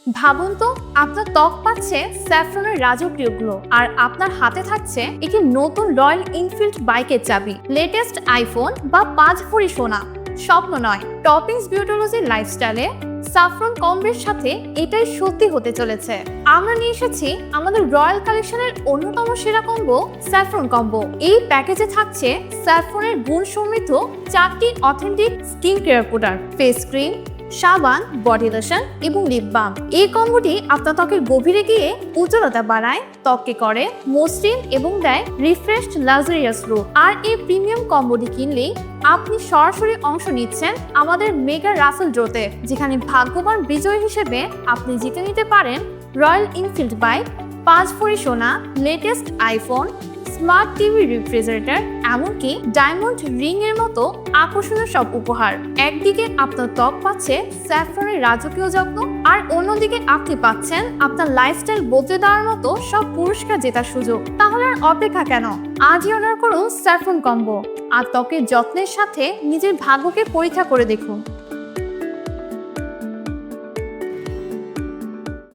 ভাবুন তো, আপনার ত্বক পাচ্ছে স্যাফরনের রাজকীয় গ্লো, আর আপনার হাতে থাকছে একটি নতুন রয়্যাল এনফিল্ড বাইকের চাবি, লেটেস্ট আইফোন বা 5 ভরি সোনা। স্বপ্ন নয়, টপিংস বিউটিলজির লাইফস্টাইলে স্যাফরন কম্বোর সাথে এটাই সত্যি হতে চলেছে। আমরা নিয়ে এসেছি আমাদের রয়্যাল কালেকশনের অন্যতম সেরা কম্বো, স্যাফরন কম্বো। এই প্যাকেজে থাকছে স্যাফরনের গুণ সমৃদ্ধ 4টি authentic skin care product, face cream, সাবান, বডি লোশন এবং লিপ বাম। এই কম্বোটি আপনার ত্বকের গভীরে গিয়ে উজ্জ্বলতা বাড়ায়, ত্বককে করে মসৃণ এবং দেয় রিফ্রেশড লাক্সারিয়াস লুক। আর এই প্রিমিয়াম কম্বোটি কিনলেই আপনি সরাসরি অংশ নিচ্ছেন আমাদের মেগা রাসেল ড্রতে, যেখানে ভাগ্যবান বিজয়ী হিসেবে আপনি জিতে নিতে পারেন রয়্যাল এনফিল্ড বাইক, 5 ভরি সোনা, latest iPhone, smart TV, refrigerator, এমনকি ডায়মন্ড রিং এর মতো আকর্ষণীয় সব উপহার। একদিকে আপনার ত্বক পাচ্ছে স্যাফরনের রাজকীয় যত্ন, আর অন্যদিকে আপনি পাচ্ছেন আপনার লাইফস্টাইল বদলে দেওয়ার মতো সব পুরস্কার জেতার সুযোগ। তাহলে আর অপেক্ষা কেন? আজই অর্ডার করুন স্যাফরন কম্বো আর ত্বকের যত্নের সাথে নিজের ভাগ্যকে পরীক্ষা করে দেখুন।